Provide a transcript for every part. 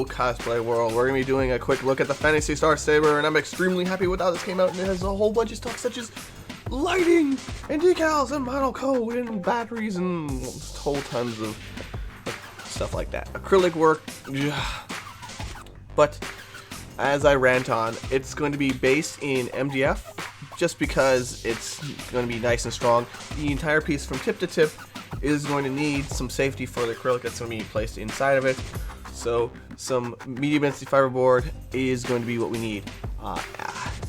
cosplay world. We're going to be doing a quick look at the Phantasy Star Saber, and I'm extremely happy with how this came out, and it has a whole bunch of stuff such as lighting, and decals, and model code, and batteries, and whole tons of stuff like that. Acrylic work, but as I rant on, it's going to be based in MDF, just because it's going to be nice and strong. The entire piece from tip to tip is going to need some safety for the acrylic that's going to be placed inside of it. So some medium density fiberboard is going to be what we need.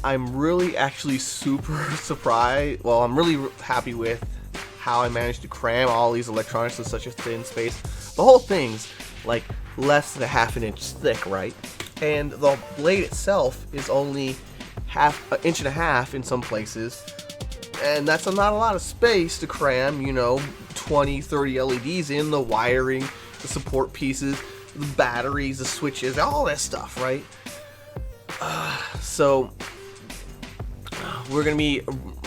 I'm really actually super surprised. Well, I'm really happy with how I managed to cram all these electronics in such a thin space. The whole thing's like less than a half an inch thick, right? And the blade itself is only an inch and a half in some places, and that's not a lot of space to cram, 20, 30 LEDs in, the wiring, the support pieces, the batteries, the switches, all that stuff, right? So we're going to be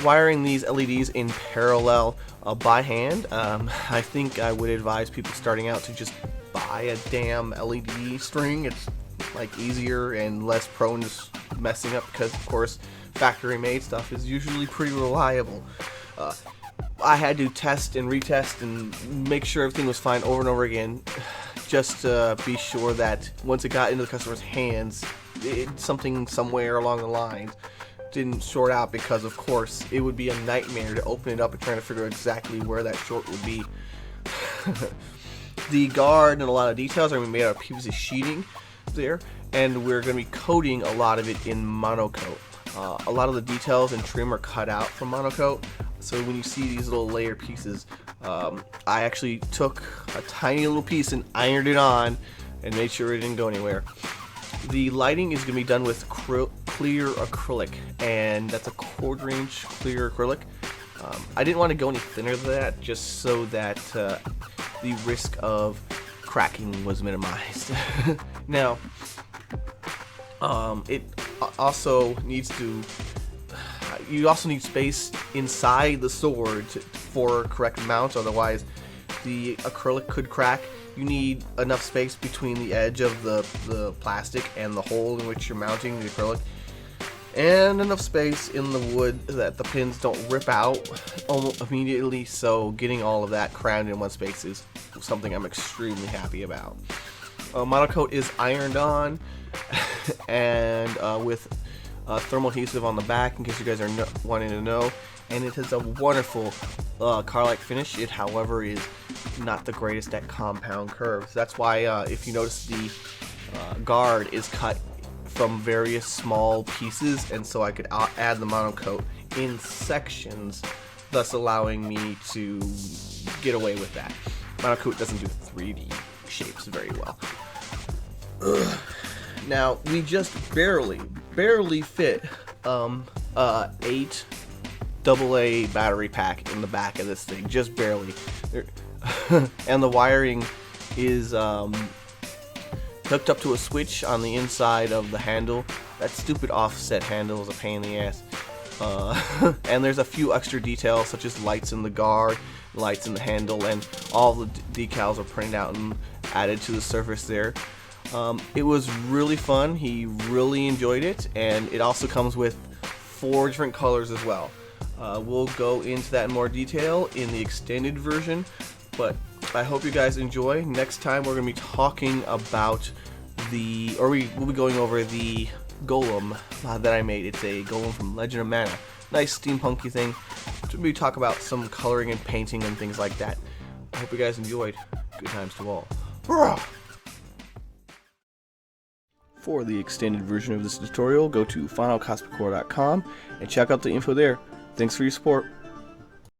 wiring these LEDs in parallel by hand. I think I would advise people starting out to just buy a damn LED string. It's like easier and less prone to messing up, because of course factory made stuff is usually pretty reliable. I had to test and retest and make sure everything was fine over and over again, just to be sure that once it got into the customer's hands, something somewhere along the lines didn't short out, because of course it would be a nightmare to open it up and trying to figure out exactly where that short would be. The guard and a lot of details are going to be made out of PVC sheeting there, and we're going to be coating a lot of it in monocoat. A lot of the details and trim are cut out from monocoat, so when you see these little layer pieces, I actually took a tiny little piece and ironed it on and made sure it didn't go anywhere. The lighting is going to be done with clear acrylic, and that's a 1/4 inch clear acrylic. I didn't want to go any thinner than that, just so that the risk of cracking was minimized. Now, it also needs to. You also need space inside the sword for correct mount. Otherwise, the acrylic could crack. You need enough space between the edge of the plastic and the hole in which you're mounting the acrylic, and enough space in the wood that the pins don't rip out almost immediately. So getting all of that crammed in one space is something I'm extremely happy about. Monocoat is ironed on and with thermal adhesive on the back, in case you guys are wanting to know, and it has a wonderful car-like finish. It, however, is not the greatest at compound curves. That's why if you notice, the guard is cut from various small pieces, and so I could add the monocoat in sections, thus allowing me to get away with that. Monocoat doesn't do 3D shapes very well. Now, we just barely fit 8 AA battery pack in the back of this thing, just barely. And the wiring is hooked up to a switch on the inside of the handle. That stupid offset handle is a pain in the ass. And there's a few extra details, such as lights in the guard, lights in the handle, and all the decals are printed out and added to the surface there. It was really fun. He really enjoyed it, and it also comes with 4 different colors as well. We'll go into that in more detail in the extended version, but I hope you guys enjoy. Next time we're going to be talking about we'll be going over the golem that I made. It's a golem from Legend of Mana. Nice steampunky thing. We talk about some coloring and painting and things like that. I hope you guys enjoyed. Good times to all. Hurrah! For the extended version of this tutorial, go to finalcosplaycore.com and check out the info there. Thanks for your support.